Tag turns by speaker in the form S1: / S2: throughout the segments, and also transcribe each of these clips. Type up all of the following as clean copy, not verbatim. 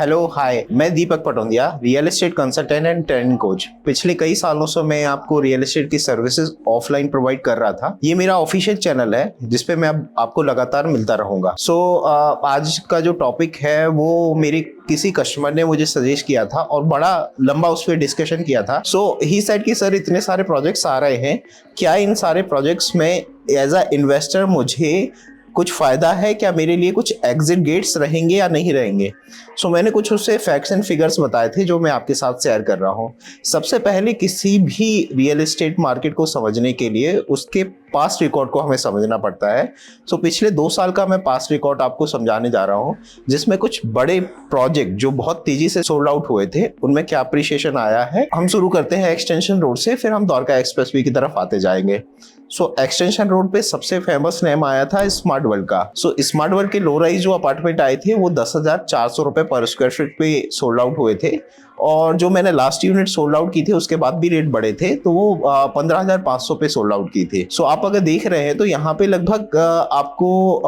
S1: Hello hi, मैं Deepak Patodia, real estate consultant and training coach. पिछले कई सालों से मैं आपको रियल एस्टेट की सर्विसेज ऑफलाइन प्रोवाइड कर रहा था। ये मेरा ऑफिशियल चैनल है जिसपे मैं अब आपको लगातार मिलता रहूंगा। आज का जो टॉपिक है वो मेरे किसी कस्टमर ने मुझे सजेस्ट किया था और बड़ा लंबा उस पर डिस्कशन किया था। ही सेड कि सर इतने सारे प्रोजेक्ट्स आ रहे हैं, क्या इन सारे प्रोजेक्ट्स में एज अ इन्वेस्टर मुझे कुछ फायदा है, क्या मेरे लिए कुछ एग्जिट गेट्स रहेंगे या नहीं रहेंगे। मैंने कुछ उससे फैक्ट्स एंड फिगर्स बताए थे जो मैं आपके साथ शेयर कर रहा हूँ। सबसे पहले किसी भी रियल एस्टेट मार्केट को समझने के लिए उसके पास्ट रिकॉर्ड को हमें समझना पड़ता है। पिछले 2 साल का मैं पास्ट रिकॉर्ड आपको समझाने जा रहा हूँ, जिसमें कुछ बड़े प्रोजेक्ट जो बहुत तेजी से सोल्ड आउट हुए थे उनमें क्या अप्रिशिएशन आया है। हम शुरू करते हैं एक्सटेंशन रोड से, फिर हम द्वारका एक्सप्रेसवे की तरफ आते जाएंगे। एक्सटेंशन रोड पे सबसे फेमस नेम आया था स्मार्ट वर्ल्ड का। स्मार्ट वर्ल्ड के लो राइज जो अपार्टमेंट आए थे वो 10,400 रुपए पर स्क्वायर फीट पे सोल्ड आउट हुए थे, और जो मैंने लास्ट यूनिट सोल्ड आउट की थी उसके बाद भी रेट बढ़े थे तो वो 15,500 पे सोल्ड आउट की थी। आप अगर देख रहे हैं तो यहाँ पे लगभग आपको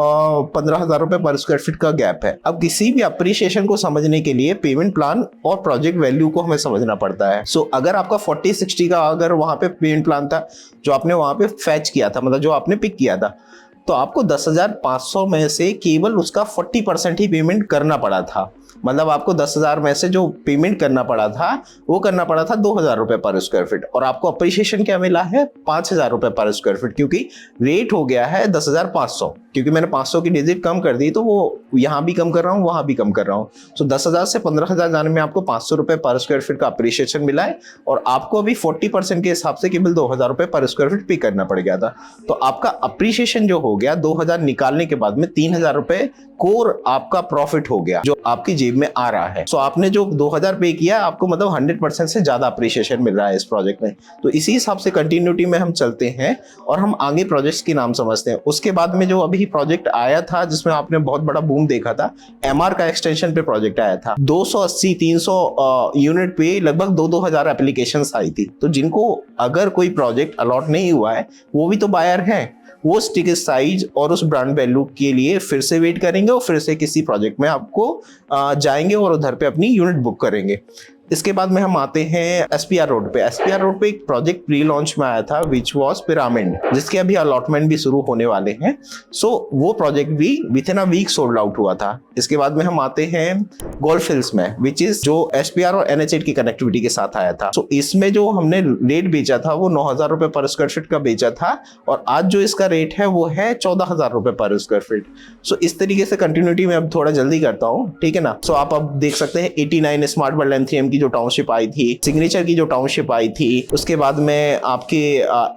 S1: 15,000 रुपए पर स्क्वायर फीट का गैप है। अब किसी भी अप्रिशिएशन को समझने के लिए पेमेंट प्लान और प्रोजेक्ट वैल्यू को हमें समझना पड़ता है। अगर आपका 40-60 का अगर वहां पे पेमेंट प्लान था जो आपने वहां पे फैच किया था, मतलब जो आपने पिक किया था, तो आपको 10,500 में से केवल उसका 40% ही पेमेंट करना पड़ा था। मतलब आपको 10,000 में से जो पेमेंट करना पड़ा था वो करना पड़ा था 2,000 रुपए पर स्क्वायर फीट, और आपको अप्रिशिएशन क्या मिला है 5,000 रुपए पर स्क्वायर फीट, क्योंकि रेट हो गया है 10,500। क्योंकि मैंने 500 की डिजिट कम कर दी तो वो यहाँ भी कम कर रहा हूँ वहां भी कम कर रहा हूँ। 10,000 से 15,000 जाने में आपको 500 रुपए पर स्क्वायर फीट का अप्रिशिएशन मिला है, और आपको अभी 40% के हिसाब से केवल 2,000 रुपए पर स्क्वायर फीट पे करना पड़ गया था। तो आपका अप्रिशिएशन जो हो गया 2,000 निकालने के बाद में 3,000 रुपए कोर आपका प्रॉफिट हो गया जो आपकी जेब में आ रहा है। आपने जो 2,000 पे किया आपको मतलब 100% से ज्यादा अप्रिशिएशन मिल रहा है इस प्रोजेक्ट में। तो इसी हिसाब से कंटिन्यूटी में हम चलते हैं और हम आगे प्रोजेक्ट्स के नाम समझते हैं। उसके बाद में जो अभी प्रोजेक्ट आया था जिसमें आपने बहुत बड़ा बूम देखा था, एमआर का एक्सटेंशन पे प्रोजेक्ट आया था। 280-300 यूनिट पे लगभग 2,000 एप्लीकेशंस आई थी। तो जिनको अगर कोई प्रोजेक्ट अलॉट नहीं हुआ है वो भी तो बायर हैं, वो टिकट साइज और उस ब्रांड वैल्यू के लिए फिर से वेट करेंगे और फिर से किसी प्रोजेक्ट में आपको जाएंगे और उधर पे अपनी यूनिट बुक करेंगे। इसके बाद में हम आते हैं एसपीआर रोड पे। एसपीआर रोड पे एक प्रोजेक्ट प्री लॉन्च में आया था विच वॉज पिरामिड, जिसके अभी अलॉटमेंट भी शुरू होने वाले हैं। वो प्रोजेक्ट भी within a week sold out हुआ था। इसके बाद में हम आते हैं गोल्फ हिल्स में, विच इज जो एसपीआर और NH8 की कनेक्टिविटी के साथ आया था। इसमें जो हमने रेट बेचा था वो 9,000 रुपए पर स्क्वायर फीट का बेचा था, और आज जो इसका रेट है वो है 14,000 रुपए पर स्क्वायर फीट। इस तरीके से कंटिन्यूटी में अब थोड़ा जल्दी करता हूँ, ठीक है ना। आप अब देख सकते हैं 89 स्मार्ट वर्ल्ड M3M की जो टाउनशिप आई थी, सिग्नेचर की जो टाउनशिप आई थी, उसके बाद में आपके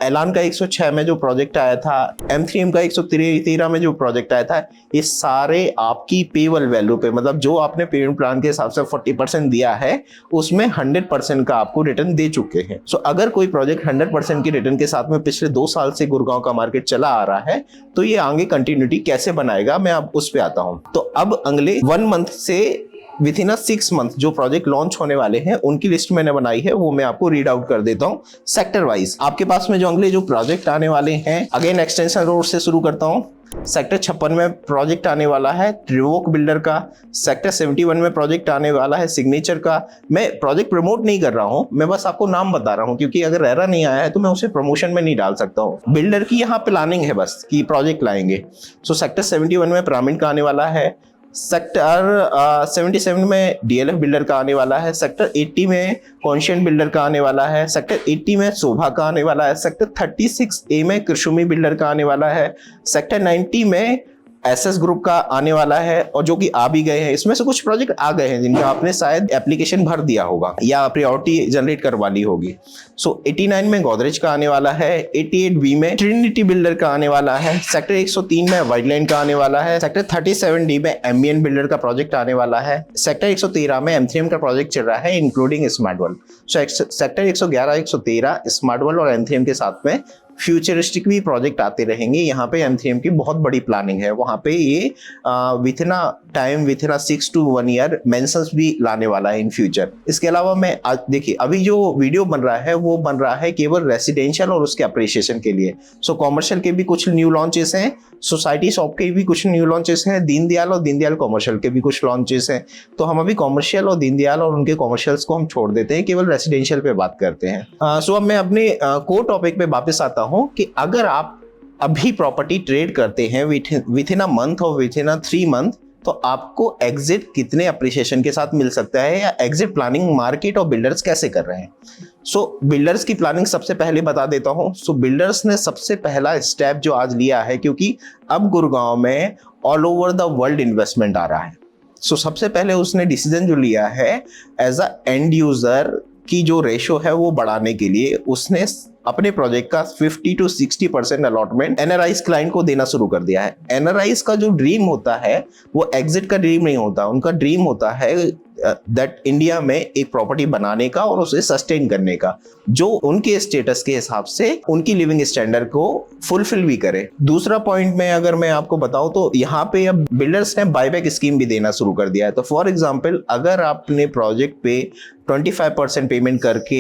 S1: एलान का 106 में जो प्रोजेक्ट आया था, M3M का 113 में जो प्रोजेक्ट आया था, ये सारे आपकी पेबल वैल्यू पे, मतलब जो आपने पेमेंट प्लान के हिसाब से 40% दिया है उसमें 100% का आपको रिटर्न दे चुके हैं। अगर कोई प्रोजेक्ट 100% की रिटर्न के साथ में पिछले 2 साल से गुड़गांव का मार्केट चला आ रहा है तो ये आगे कंटिन्यूटी कैसे बनाएगा, मैं अब उस पे आता हूं। तो अब अगले 1 मंथ से विद इन 6 मंथ जो प्रोजेक्ट लॉन्च होने वाले हैं उनकी लिस्ट मैंने बनाई है, वो मैं आपको रीड आउट कर देता हूं सेक्टर वाइज। आपके पास में जो अगले जो प्रोजेक्ट आने वाले हैं, अगेन एक्सटेंशन रोड से शुरू करता हूं। सेक्टर 56 में प्रोजेक्ट आने वाला है ट्रिवोक बिल्डर का। सेक्टर 71 में प्रोजेक्ट आने वाला है सिग्नेचर का। मैं प्रोजेक्ट प्रमोट नहीं कर रहा हूं, मैं बस आपको नाम बता रहा हूं, क्योंकि अगर रेरा नहीं आया है तो मैं उसे प्रमोशन में नहीं डाल सकता हूं। बिल्डर की यहाँ प्लानिंग है बस कि प्रोजेक्ट लाएंगे। सेक्टर 71 में पिरामिड का आने वाला है। सेक्टर 77 में DLF बिल्डर का आने वाला है। सेक्टर 80 में कॉन्शियंट बिल्डर का आने वाला है। सेक्टर 80 में शोभा का आने वाला है। सेक्टर 36A में कृषुमी बिल्डर का आने वाला है। सेक्टर 90 में SS ग्रुप का आने वाला है, और जो कि आ भी गए हैं। इसमें से कुछ प्रोजेक्ट आ गए हैं जिनका आपने शायद एप्लीकेशन भर दिया होगा या प्रायोरिटी जनरेट करवा ली होगी। 89 में गोदरेज का आने वाला है। 88B में ट्रिनिटी बिल्डर का आने वाला है। सेक्टर 103 में वाइडलाइन का आने वाला है। सेक्टर 37D में एम्बियन बिल्डर का प्रोजेक्ट आने वाला है। सेक्टर 113 में M3M का प्रोजेक्ट चल रहा है including smart world. Sector 111, 113 smart world और M3M के साथ में फ्यूचरिस्टिक भी प्रोजेक्ट आते रहेंगे। यहाँ पे M3M की बहुत बड़ी प्लानिंग है, वहाँ पे ये with in time, with in 6 to 1 year mentions भी लाने वाला है इन फ्यूचर। इसके अलावा मैं आज देखिए, अभी जो वीडियो बन रहा है वो बन रहा है केवल रेसिडेंशियल और उसके अप्रिसिएशन के लिए। सो कॉमर्शियल के भी कुछ न्यू लॉन्चेस हैं, सोसाइटी शॉप के भी कुछ न्यू लॉन्चेस हैं, दीनदयाल और दीनदयाल कॉमर्शियल के भी कुछ लॉन्चेस हैं। तो हम अभी कॉमर्शियल और दीनदयाल और उनके कॉमर्शियल्स को हम छोड़ देते हैं, केवल रेसिडेंशियल पे बात करते हैं। सो अब मैं अपने कोर टॉपिक पे वापस आता हूँ कि अगर आप अभी प्रॉपर्टी ट्रेड करते हैं विथ इन अ मंथ और विथ इन 3 month, तो आपको एग्जिट कितने अप्रिसिएशन के साथ मिल सकता है, या एग्जिट प्लानिंग मार्केट और बिल्डर्स कैसे कर रहे हैं। सो बिल्डर्स की प्लानिंग सबसे पहले बता देता हूं। सो बिल्डर्स ने सबसे पहला स्टेप जो आज लिया है, क्योंकि अब गुड़गांव में all over the world investment आ रहा है। सो सबसे पहले उसने डिसीजन जो लिया है एज अ एंड यूजर की जो रेशो है वो बढ़ाने के लिए, उसने अपने प्रोजेक्ट का 50 to 60% अलॉटमेंट एनआरआईज क्लाइंट को देना शुरू कर दिया है। एनआरआईज का जो ड्रीम होता है वो एग्जिट का ड्रीम नहीं होता, उनका ड्रीम होता है दैट इंडिया में एक प्रॉपर्टी बनाने का और उसे सस्टेन करने का, जो उनके स्टेटस के हिसाब से उनकी लिविंग स्टैंडर्ड को फुलफिल भी करे। दूसरा पॉइंट में अगर मैं आपको बताऊं तो यहाँ पे अब बिल्डर्स ने बायबैक स्कीम भी देना शुरू कर दिया है। तो फॉर एग्जांपल, अगर आपने प्रोजेक्ट पे 25% पेमेंट करके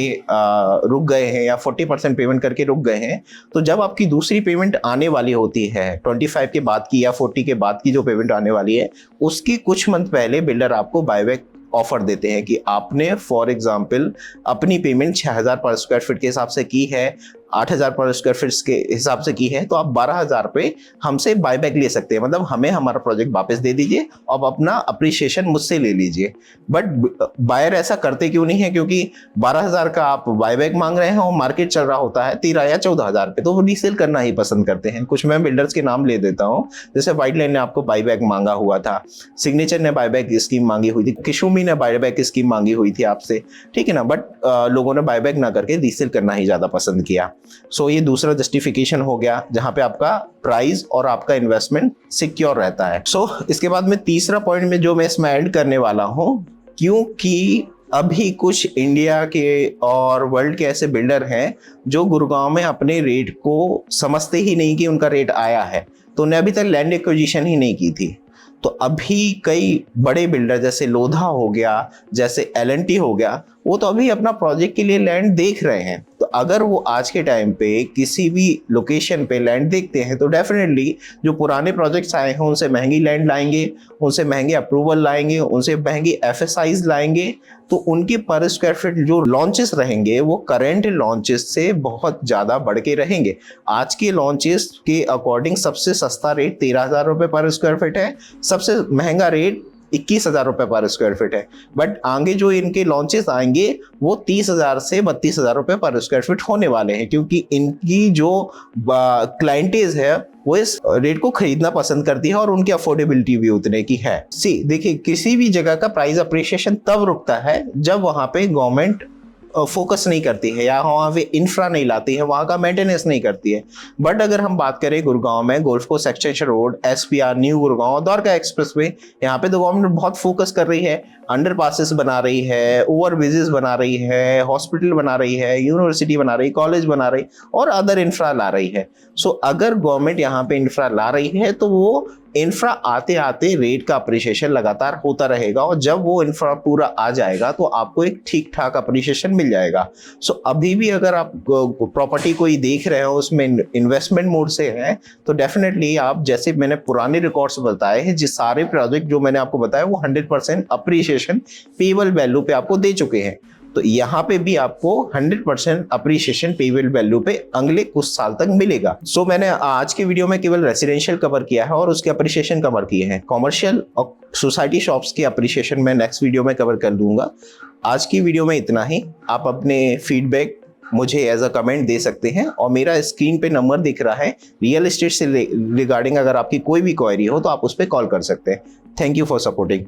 S1: रुक गए हैं या 40% पेमेंट करके रुक गए हैं, तो जब आपकी दूसरी पेमेंट आने वाली होती है 25 के बाद की या 40 के बाद की जो पेमेंट आने वाली है, उसकी कुछ मंथ पहले बिल्डर आपको बायबैक ऑफर देते हैं कि आपने फॉर एग्जांपल अपनी पेमेंट 6000 पर स्क्वायर फीट के हिसाब से की है, 8000 पर स्क्वायर फीट के हिसाब से की है, तो आप 12000 पे हमसे बायबैक ले सकते हैं, मतलब हमें हमारा प्रोजेक्ट वापस दे दीजिए, अब अपना अप्रिसिएशन मुझसे ले लीजिए। बट बायर ऐसा करते क्यों नहीं है, क्योंकि 12000 का आप बायबैक मांग रहे हैं और मार्केट चल रहा होता है 13 या 14000 पे, तो वो रीसेल करना ही पसंद करते हैं। कुछ मैं बिल्डर्स के नाम ले देता हूँ, जैसे व्हाइट लाइन ने आपको बायबैक मांगा हुआ था, सिग्नेचर ने बायबैक स्कीम मांगी हुई थी, किशुमी ने बायबैक स्कीम मांगी हुई थी आपसे, ठीक है ना। बट लोगों ने बायबैक ना करके रीसेल करना ही ज्यादा पसंद किया। सो ये दूसरा जस्टिफिकेशन हो गया, जहां पे आपका प्राइस और आपका इन्वेस्टमेंट सिक्योर रहता है। सो इसके बाद में तीसरा पॉइंट में जो मैं इसमें ऐड करने वाला हूं, क्योंकि अभी कुछ इंडिया के और वर्ल्ड के ऐसे बिल्डर हैं जो गुड़गांव में अपने रेट को समझते ही नहीं कि उनका रेट आया है, तो उन्हें अभी तक लैंड एक्विजिशन ही नहीं की थी। तो अभी कई बड़े बिल्डर जैसे लोधा हो गया, जैसे L&T हो गया, वो तो अभी अपना प्रोजेक्ट के लिए लैंड देख रहे हैं। तो अगर वो आज के टाइम पे किसी भी लोकेशन पे लैंड देखते हैं, तो डेफिनेटली जो पुराने प्रोजेक्ट्स आए हैं उनसे महंगी लैंड लाएंगे, उनसे महंगे अप्रूवल लाएंगे, उनसे महंगी FSIs लाएंगे, तो उनके पर स्क्वायर फीट जो लॉन्चेस रहेंगे वो करंट लॉन्चेस से बहुत ज़्यादा बढ़ के रहेंगे। आज के लॉन्चेस के अकॉर्डिंग सबसे सस्ता रेट 13,000 रुपये पर स्क्वायर फीट है, सबसे महंगा रेट 21,000 रुपये पर स्क्वायर फीट है। बट आगे जो इनके लॉन्चेस आएंगे वो 30,000 से 32,000 रुपये पर स्क्वायर फीट होने वाले हैं, क्योंकि इनकी जो क्लाइंटेज है वो इस रेट को खरीदना पसंद करती है और उनकी अफोर्डेबिलिटी भी उतने की है। देखिए, किसी भी जगह का प्राइस अप्रिसिएशन तब रुकता है जब वहां पे गवर्नमेंट फोकस नहीं करती है या वहाँ पे इंफ्रा नहीं लाती है, वहाँ का मेंटेनेंस नहीं करती है। बट अगर हम बात करें गुड़गांव में golf course extension road, SPR new Gurgaon, Dwarka expressway, यहाँ पे तो गवर्नमेंट बहुत फोकस कर रही है, अंडर पासेस बना रही है, ओवर ब्रिजेस बना रही है, हॉस्पिटल बना रही है, यूनिवर्सिटी बना रही, कॉलेज बना रही और अदर इंफ्रा ला रही है। सो अगर गवर्नमेंट यहाँ पे इंफ्रा ला रही है तो वो इंफ्रा आते आते रेट का अप्रिसिएशन लगातार होता रहेगा, और जब वो इंफ्रा पूरा आ जाएगा तो आपको एक ठीक ठाक अप्रिसिएशन मिल जाएगा। सो अभी भी अगर आप प्रॉपर्टी कोई देख रहे हो उसमें इन्वेस्टमेंट मोड से है, तो डेफिनेटली आप, जैसे मैंने पुराने रिकॉर्ड्स बताए हैं, जिस सारे प्रोजेक्ट जो मैंने आपको बताया वो 100% अप्रिसिएशन पेबल वैल्यू पे आपको दे चुके हैं। तो यहाँ पे भी आपको 100% अप्रिसिएशन पेबल वैल्यू पे अगले कुछ साल तक मिलेगा। सो मैंने आज के वीडियो में केवल रेसिडेंशियल कवर किया है और उसके अप्रिसिएशन कवर किए हैं। कॉमर्शियल और सोसाइटी शॉप्स के अप्रिसिएशन मैं नेक्स्ट वीडियो में कवर कर दूंगा। आज की वीडियो में इतना ही। आप अपने फीडबैक मुझे एज अ कमेंट दे सकते हैं, और मेरा स्क्रीन पे नंबर दिख रहा है, रियल एस्टेट से रिगार्डिंग अगर आपकी कोई भी क्वेरी हो तो आप उस पर कॉल कर सकते हैं। Thank you for supporting.